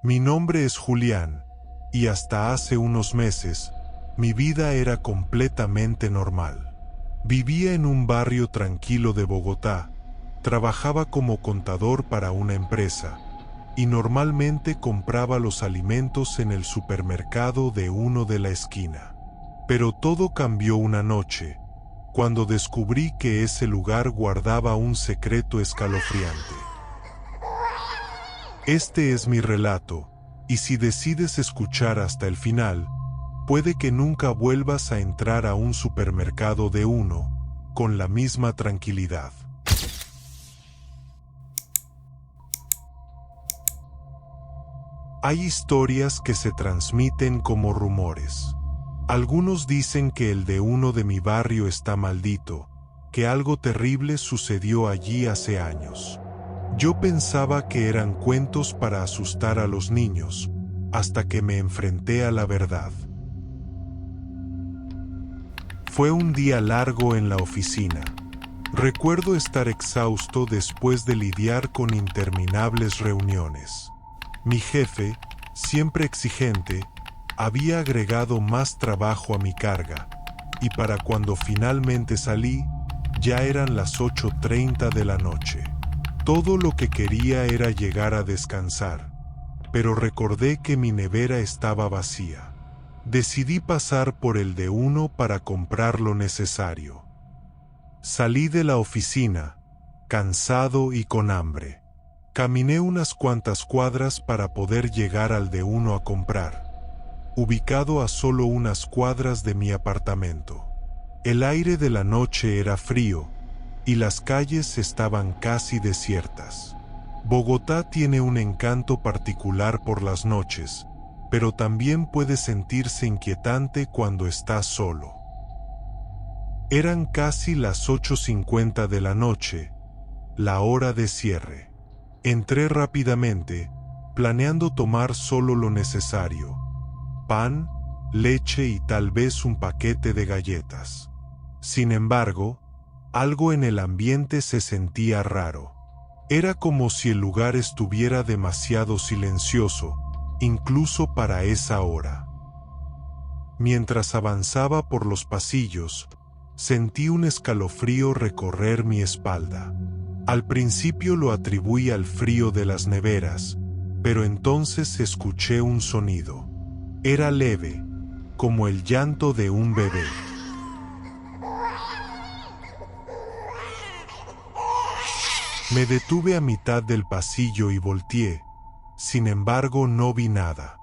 Mi nombre es Julián, y hasta hace unos meses, mi vida era completamente normal. Vivía en un barrio tranquilo de Bogotá, trabajaba como contador para una empresa, y normalmente compraba los alimentos en el supermercado de uno de la esquina. Pero todo cambió una noche, cuando descubrí que ese lugar guardaba un secreto escalofriante. Este es mi relato, y si decides escuchar hasta el final, puede que nunca vuelvas a entrar a un supermercado de uno, con la misma tranquilidad. Hay historias que se transmiten como rumores. Algunos dicen que el de uno de mi barrio está maldito, que algo terrible sucedió allí hace años. Yo pensaba que eran cuentos para asustar a los niños, hasta que me enfrenté a la verdad. Fue un día largo en la oficina. Recuerdo estar exhausto después de lidiar con interminables reuniones. Mi jefe, siempre exigente, había agregado más trabajo a mi carga, y para cuando finalmente salí, ya eran las 8:30 de la noche. Todo lo que quería era llegar a descansar, pero recordé que mi nevera estaba vacía. Decidí pasar por el de uno para comprar lo necesario. Salí de la oficina, cansado y con hambre. Caminé unas cuantas cuadras para poder llegar al de uno a comprar, ubicado a solo unas cuadras de mi apartamento. El aire de la noche era frío, y las calles estaban casi desiertas. Bogotá tiene un encanto particular por las noches, pero también puede sentirse inquietante cuando estás solo. Eran casi las 8:50 de la noche, la hora de cierre. Entré rápidamente, planeando tomar solo lo necesario: pan, leche y tal vez un paquete de galletas. Sin embargo, algo en el ambiente se sentía raro. Era como si el lugar estuviera demasiado silencioso, incluso para esa hora. Mientras avanzaba por los pasillos, sentí un escalofrío recorrer mi espalda. Al principio lo atribuí al frío de las neveras, pero entonces escuché un sonido. Era leve, como el llanto de un bebé. Me detuve a mitad del pasillo y volteé. Sin embargo, no vi nada.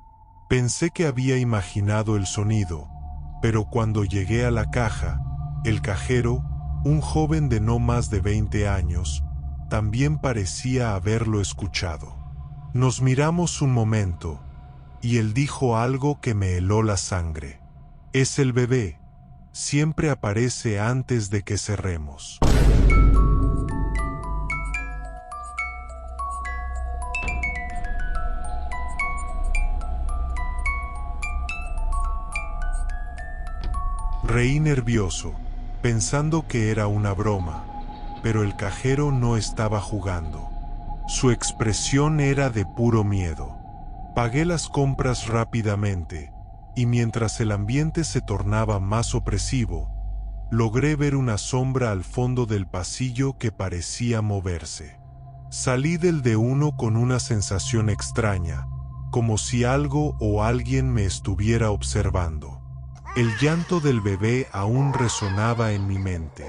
Pensé que había imaginado el sonido, pero cuando llegué a la caja, el cajero, un joven de no más de 20 años, también parecía haberlo escuchado. Nos miramos un momento, y él dijo algo que me heló la sangre. Es el bebé. Siempre aparece antes de que cerremos. Reí nervioso, pensando que era una broma, pero el cajero no estaba jugando. Su expresión era de puro miedo. Pagué las compras rápidamente, y mientras el ambiente se tornaba más opresivo, logré ver una sombra al fondo del pasillo que parecía moverse. Salí del de uno con una sensación extraña, como si algo o alguien me estuviera observando. El llanto del bebé aún resonaba en mi mente.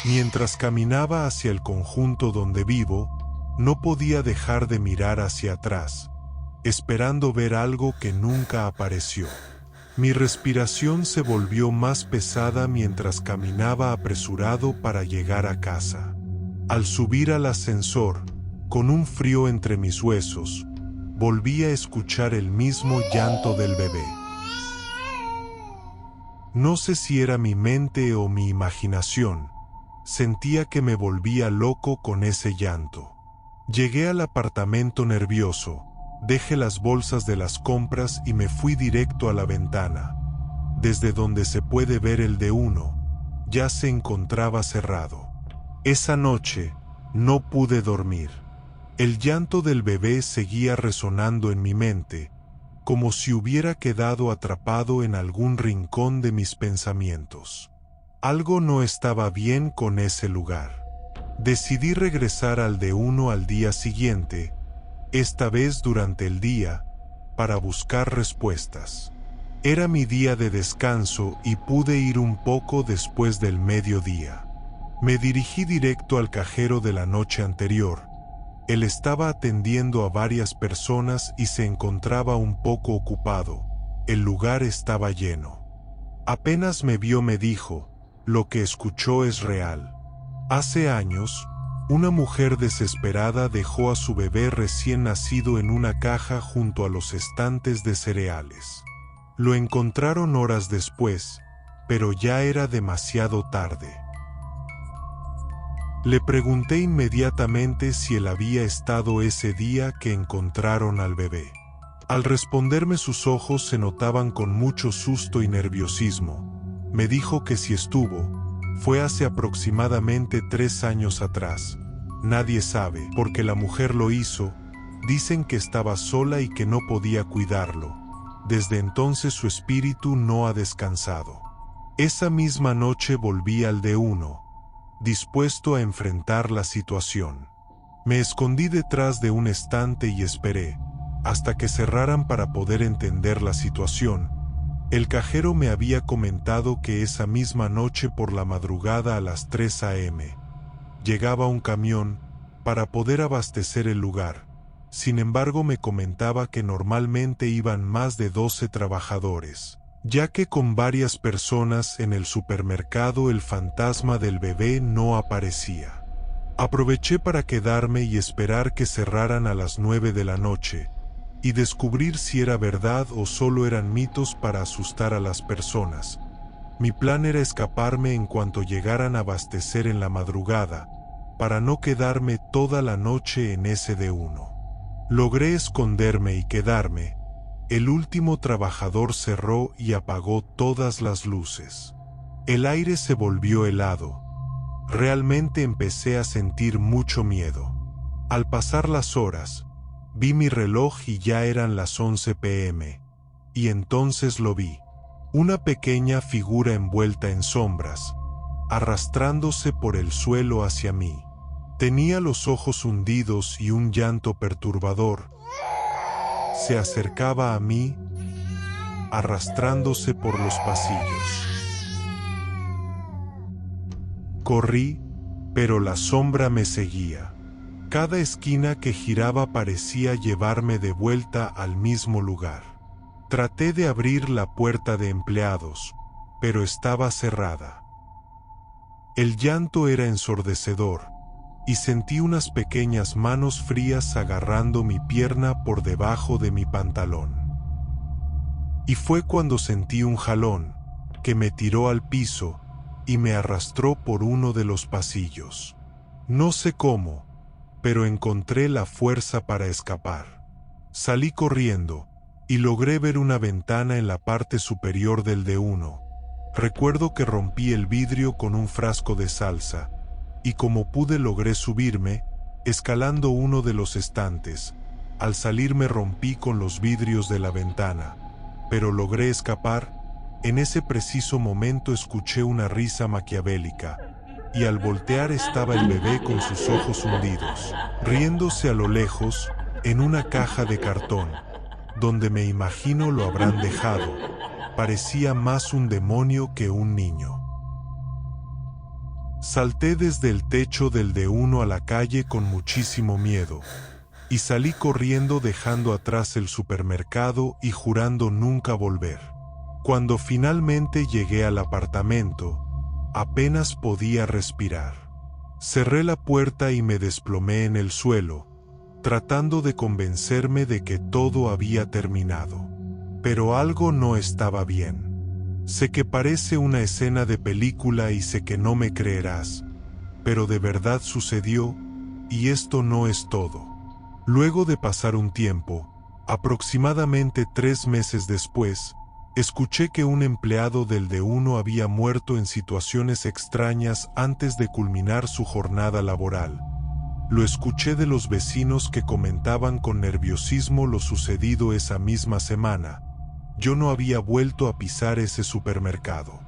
Mientras caminaba hacia el conjunto donde vivo, no podía dejar de mirar hacia atrás, esperando ver algo que nunca apareció. Mi respiración se volvió más pesada mientras caminaba apresurado para llegar a casa. Al subir al ascensor, con un frío entre mis huesos, volví a escuchar el mismo llanto del bebé. No sé si era mi mente o mi imaginación, sentía que me volvía loco con ese llanto. Llegué al apartamento nervioso, dejé las bolsas de las compras y me fui directo a la ventana. Desde donde se puede ver el de uno, ya se encontraba cerrado. Esa noche, no pude dormir. El llanto del bebé seguía resonando en mi mente, como si hubiera quedado atrapado en algún rincón de mis pensamientos. Algo no estaba bien con ese lugar. Decidí regresar al D1 al día siguiente, esta vez durante el día, para buscar respuestas. Era mi día de descanso y pude ir un poco después del mediodía. Me dirigí directo al cajero de la noche anterior. Él estaba atendiendo a varias personas y se encontraba un poco ocupado. El lugar estaba lleno. Apenas me vio me dijo, lo que escuchó es real. Hace años, una mujer desesperada dejó a su bebé recién nacido en una caja junto a los estantes de cereales. Lo encontraron horas después, pero ya era demasiado tarde. Le pregunté inmediatamente si él había estado ese día que encontraron al bebé. Al responderme sus ojos se notaban con mucho susto y nerviosismo. Me dijo que si estuvo, fue hace aproximadamente 3 años atrás. Nadie sabe, porque la mujer lo hizo. Dicen que estaba sola y que no podía cuidarlo. Desde entonces su espíritu no ha descansado. Esa misma noche volví al D1, dispuesto a enfrentar la situación. Me escondí detrás de un estante y esperé, hasta que cerraran para poder entender la situación. El cajero me había comentado que esa misma noche por la madrugada a las 3 a.m. llegaba un camión para poder abastecer el lugar. Sin embargo, me comentaba que normalmente iban más de 12 trabajadores, ya que con varias personas en el supermercado el fantasma del bebé no aparecía. Aproveché para quedarme y esperar que cerraran a las 9 de la noche, y descubrir si era verdad o solo eran mitos para asustar a las personas. Mi plan era escaparme en cuanto llegaran a abastecer en la madrugada, para no quedarme toda la noche en ese D1. Logré esconderme y quedarme. El último trabajador cerró y apagó todas las luces. El aire se volvió helado. Realmente empecé a sentir mucho miedo. Al pasar las horas, vi mi reloj y ya eran las 11 p.m. Y entonces lo vi. Una pequeña figura envuelta en sombras, arrastrándose por el suelo hacia mí. Tenía los ojos hundidos y un llanto perturbador. Se acercaba a mí, arrastrándose por los pasillos. Corrí, pero la sombra me seguía. Cada esquina que giraba parecía llevarme de vuelta al mismo lugar. Traté de abrir la puerta de empleados, pero estaba cerrada. El llanto era ensordecedor, y sentí unas pequeñas manos frías agarrando mi pierna por debajo de mi pantalón. Y fue cuando sentí un jalón, que me tiró al piso, y me arrastró por uno de los pasillos. No sé cómo, pero encontré la fuerza para escapar. Salí corriendo, y logré ver una ventana en la parte superior del D1. Recuerdo que rompí el vidrio con un frasco de salsa, y como pude logré subirme, escalando uno de los estantes. Al salir me rompí con los vidrios de la ventana, pero logré escapar. En ese preciso momento escuché una risa maquiavélica, y al voltear estaba el bebé con sus ojos hundidos, riéndose a lo lejos, en una caja de cartón, donde me imagino lo habrán dejado. Parecía más un demonio que un niño. Salté desde el techo del D1 a la calle con muchísimo miedo, y salí corriendo dejando atrás el supermercado y jurando nunca volver. Cuando finalmente llegué al apartamento, apenas podía respirar. Cerré la puerta y me desplomé en el suelo, tratando de convencerme de que todo había terminado. Pero algo no estaba bien. Sé que parece una escena de película y sé que no me creerás, pero de verdad sucedió, y esto no es todo. Luego de pasar un tiempo, aproximadamente 3 meses después, escuché que un empleado del D1 había muerto en situaciones extrañas antes de culminar su jornada laboral. Lo escuché de los vecinos que comentaban con nerviosismo lo sucedido esa misma semana. Yo no había vuelto a pisar ese supermercado.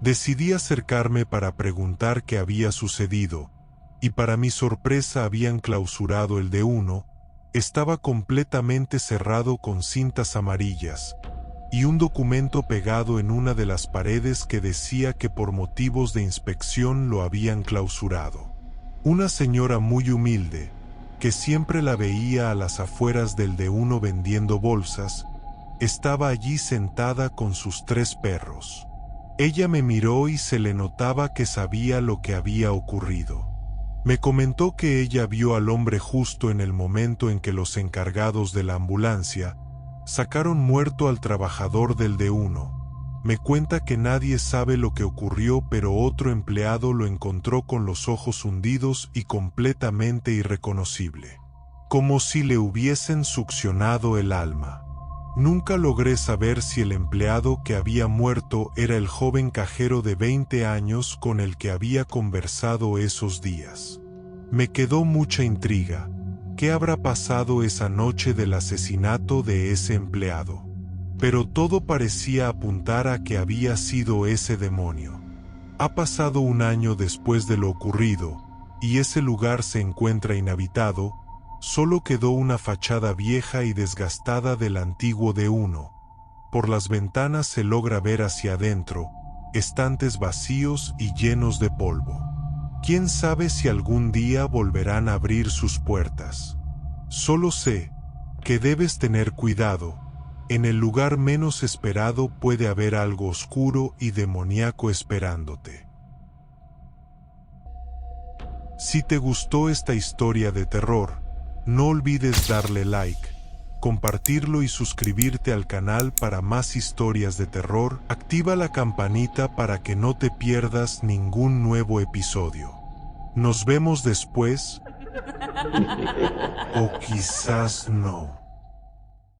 Decidí acercarme para preguntar qué había sucedido, y para mi sorpresa habían clausurado el D1, estaba completamente cerrado con cintas amarillas, y un documento pegado en una de las paredes que decía que por motivos de inspección lo habían clausurado. Una señora muy humilde, que siempre la veía a las afueras del D1 vendiendo bolsas, estaba allí sentada con sus 3 perros. Ella me miró y se le notaba que sabía lo que había ocurrido. Me comentó que ella vio al hombre justo en el momento en que los encargados de la ambulancia sacaron muerto al trabajador del D1. Me cuenta que nadie sabe lo que ocurrió, pero otro empleado lo encontró con los ojos hundidos y completamente irreconocible, como si le hubiesen succionado el alma. Nunca logré saber si el empleado que había muerto era el joven cajero de 20 años con el que había conversado esos días. Me quedó mucha intriga. ¿Qué habrá pasado esa noche del asesinato de ese empleado? Pero todo parecía apuntar a que había sido ese demonio. Ha pasado un año después de lo ocurrido, y ese lugar se encuentra inhabitado. Solo quedó una fachada vieja y desgastada del antiguo D1. Por las ventanas se logra ver hacia adentro, estantes vacíos y llenos de polvo. ¿Quién sabe si algún día volverán a abrir sus puertas? Solo sé que debes tener cuidado. En el lugar menos esperado puede haber algo oscuro y demoníaco esperándote. Si te gustó esta historia de terror, no olvides darle like, compartirlo y suscribirte al canal para más historias de terror. Activa la campanita para que no te pierdas ningún nuevo episodio. Nos vemos después, o quizás no.